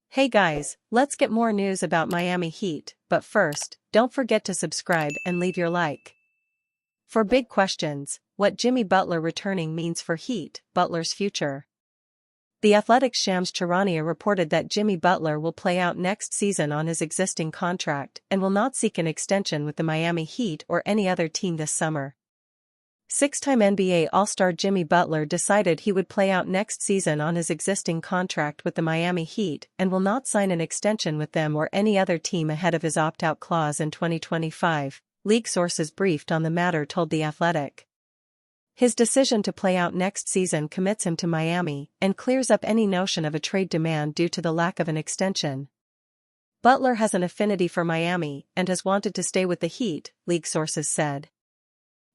Hey guys, let's get more news about Miami Heat, but first, don't forget to subscribe and leave your like. For big questions, what Jimmy Butler returning means for Heat, Butler's future. The Athletic's Shams Charania reported that Jimmy Butler will play out next season on his existing contract and will not seek an extension with the Miami Heat or any other team this summer. Six-time NBA All-Star Jimmy Butler decided he would play out next season on his existing contract with the Miami Heat and will not sign an extension with them or any other team ahead of his opt-out clause in 2025, league sources briefed on the matter told The Athletic. His decision to play out next season commits him to Miami and clears up any notion of a trade demand due to the lack of an extension. Butler has an affinity for Miami and has wanted to stay with the Heat, league sources said.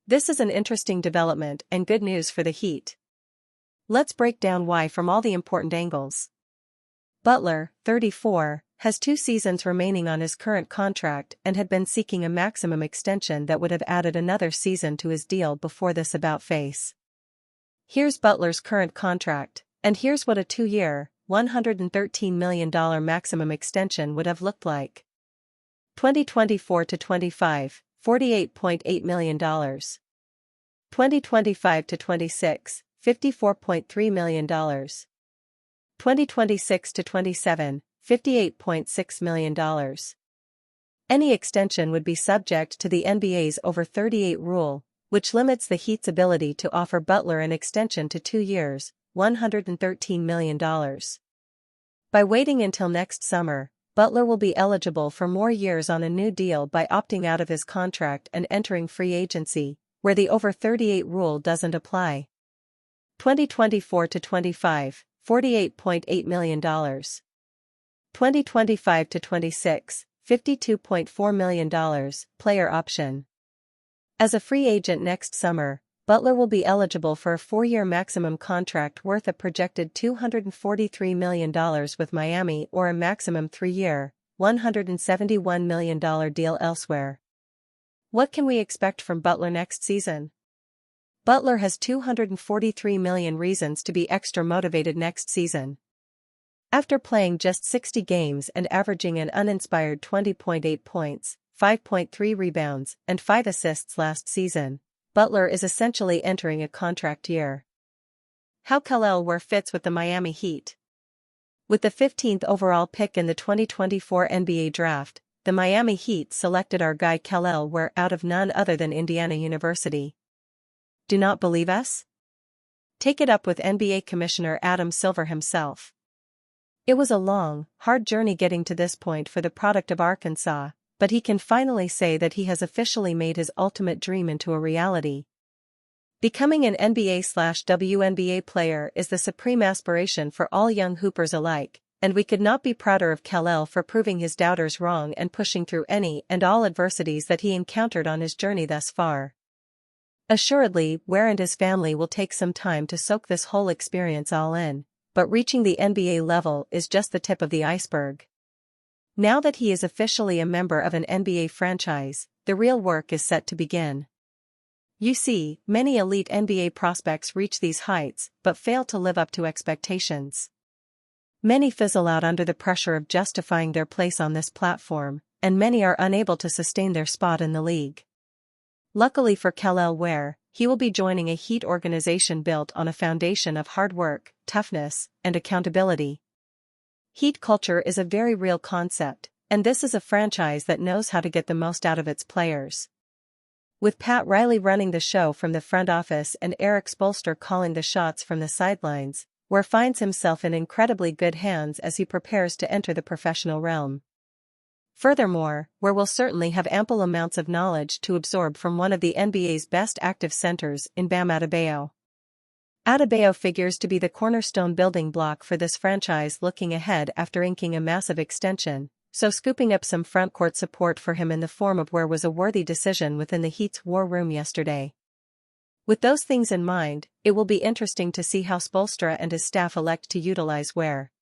This is an interesting development and good news for the Heat. Let's break down why from all the important angles. Butler, 34, has 2 seasons remaining on his current contract and had been seeking a maximum extension that would have added another season to his deal before this about-face. Here's Butler's current contract, and here's what a 2-year, $113 million maximum extension would have looked like. 2024-25. $48.8 million. 2025-26, $54.3 million. 2026-27, $58.6 million. Any extension would be subject to the NBA's over 38 rule, which limits the Heat's ability to offer Butler an extension to 2 years, $113 million. By waiting until next summer, Butler will be eligible for more years on a new deal by opting out of his contract and entering free agency, where the over 38 rule doesn't apply. 2024-25, $48.8 million. 2025-26, $52.4 million, player option. As a free agent next summer, Butler will be eligible for a 4-year maximum contract worth a projected $243 million with Miami or a maximum 3-year, $171 million deal elsewhere. What can we expect from Butler next season? Butler has 243 million reasons to be extra motivated next season. After playing just 60 games and averaging an uninspired 20.8 points, 5.3 rebounds, and 5 assists last season, Butler is essentially entering a contract year. How Kel'el Ware fits with the Miami Heat. With the 15th overall pick in the 2024 NBA Draft, the Miami Heat selected our guy Kel'el Ware out of none other than Indiana University. Do not believe us? Take it up with NBA Commissioner Adam Silver himself. It was a long, hard journey getting to this point for the product of Arkansas, but he can finally say that he has officially made his ultimate dream into a reality. Becoming an NBA/WNBA player is the supreme aspiration for all young hoopers alike, and we could not be prouder of Kel'el for proving his doubters wrong and pushing through any and all adversities that he encountered on his journey thus far. Assuredly, Ware and his family will take some time to soak this whole experience all in, but reaching the NBA level is just the tip of the iceberg. Now that he is officially a member of an NBA franchise, the real work is set to begin. You see, many elite NBA prospects reach these heights but fail to live up to expectations. Many fizzle out under the pressure of justifying their place on this platform, and many are unable to sustain their spot in the league. Luckily for Kel'el Ware, he will be joining a Heat organization built on a foundation of hard work, toughness, and accountability. Heat culture is a very real concept, and this is a franchise that knows how to get the most out of its players. With Pat Riley running the show from the front office and Erik Spoelstra calling the shots from the sidelines, Ware finds himself in incredibly good hands as he prepares to enter the professional realm. Furthermore, Ware will certainly have ample amounts of knowledge to absorb from one of the NBA's best active centers in Bam Adebayo. Adebayo figures to be the cornerstone building block for this franchise looking ahead after inking a massive extension, so scooping up some frontcourt support for him in the form of Ware was a worthy decision within the Heat's war room yesterday. With those things in mind, it will be interesting to see how Spoelstra and his staff elect to utilize Ware.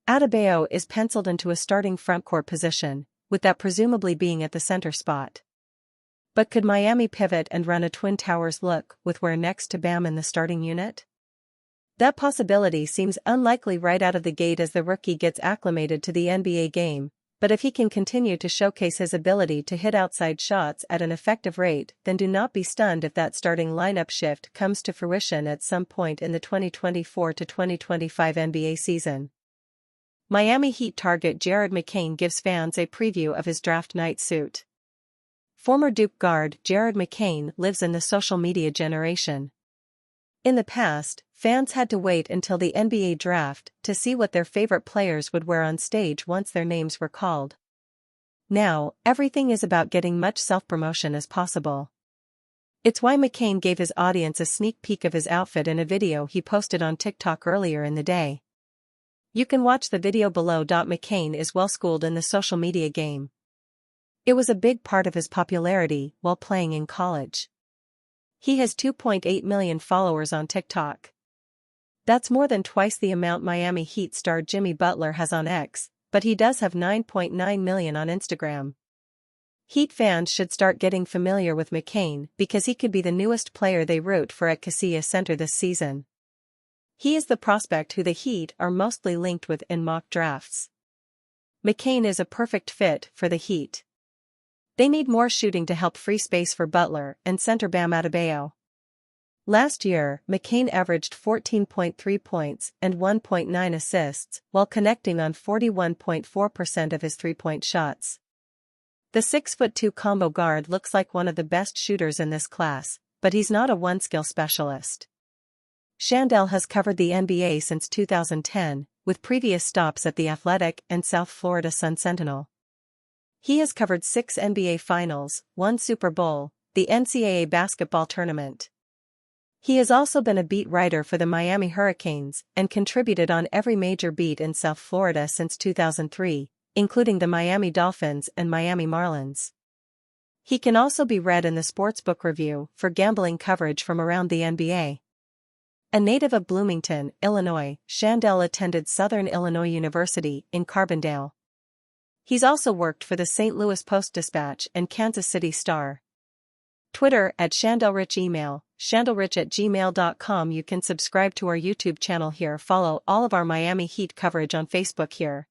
Adebayo is penciled into a starting frontcourt position, with that presumably being at the center spot. But could Miami pivot and run a Twin Towers look with Ware next to Bam in the starting unit? That possibility seems unlikely right out of the gate as the rookie gets acclimated to the NBA game, but if he can continue to showcase his ability to hit outside shots at an effective rate, then do not be stunned if that starting lineup shift comes to fruition at some point in the 2024 to 2025 NBA season. Miami Heat target Jared McCain gives fans a preview of his draft night suit. Former Duke guard Jared McCain lives in the social media generation. In the past, fans had to wait until the NBA draft to see what their favorite players would wear on stage once their names were called. Now, everything is about getting much self-promotion as possible. It's why McCain gave his audience a sneak peek of his outfit in a video he posted on TikTok earlier in the day. You can watch the video below. McCain is well schooled in the social media game. It was a big part of his popularity while playing in college. He has 2.8 million followers on TikTok. That's more than twice the amount Miami Heat star Jimmy Butler has on X, but he does have 9.9 million on Instagram. Heat fans should start getting familiar with McCain because he could be the newest player they root for at Casillas Center this season. He is the prospect who the Heat are mostly linked with in mock drafts. McCain is a perfect fit for the Heat. They need more shooting to help free space for Butler and center Bam Adebayo. Last year, McCain averaged 14.3 points and 1.9 assists while connecting on 41.4% of his three-point shots. The 6'2" combo guard looks like one of the best shooters in this class, but he's not a one-skill specialist. Shandell has covered the NBA since 2010, with previous stops at The Athletic and South Florida Sun-Sentinel. He has covered 6 NBA Finals, 1 Super Bowl, the NCAA basketball tournament. He has also been a beat writer for the Miami Hurricanes and contributed on every major beat in South Florida since 2003, including the Miami Dolphins and Miami Marlins. He can also be read in the Sportsbook Review for gambling coverage from around the NBA. A native of Bloomington, Illinois, Shandell attended Southern Illinois University in Carbondale. He's also worked for the St. Louis Post-Dispatch and Kansas City Star. Twitter @ShandellRich. Email shandellrich@gmail.com. You can subscribe to our YouTube channel here. Follow all of our Miami Heat coverage on Facebook here.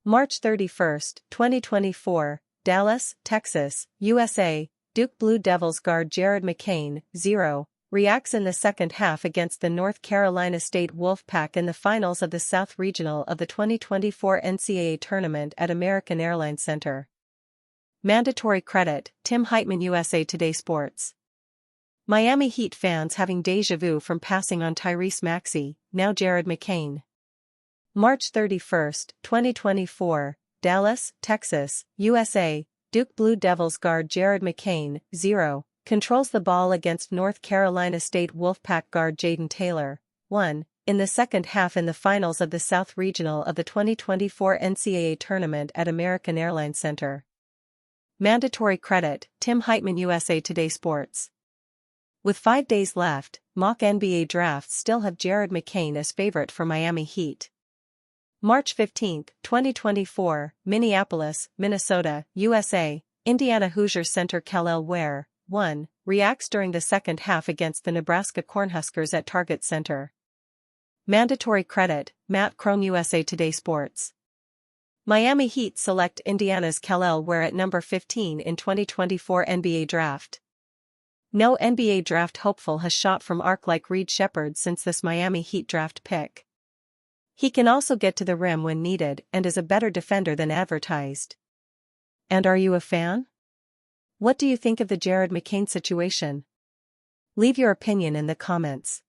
March 31, 2024, Dallas, Texas, USA. Duke Blue Devils guard Jared McCain, 0, reacts in the second half against the North Carolina State Wolfpack in the finals of the South Regional of the 2024 NCAA Tournament at American Airlines Center. Mandatory credit, Tim Heitman, USA Today Sports. Miami Heat fans having déjà vu from passing on Tyrese Maxey, now Jared McCain. March 31, 2024, Dallas, Texas, USA. Duke Blue Devils guard Jared McCain, 0, controls the ball against North Carolina State Wolfpack guard Jaden Taylor, 1, in the second half in the finals of the South Regional of the 2024 NCAA Tournament at American Airlines Center. Mandatory credit, Tim Heitman, USA Today Sports. With 5 days left, mock NBA drafts still have Jared McCain as favorite for Miami Heat. March 15, 2024, Minneapolis, Minnesota, USA. Indiana Hoosiers center Kel'el Ware, 1, reacts during the second half against the Nebraska Cornhuskers at Target Center. Mandatory credit, Matt Crone, USA Today Sports. Miami Heat select Indiana's Kel'el Ware at number 15 in 2024 NBA Draft. No NBA draft hopeful has shot from arc like Reed Sheppard since this Miami Heat draft pick. He can also get to the rim when needed and is a better defender than advertised. And are you a fan? What do you think of the Jared McCain situation? Leave your opinion in the comments.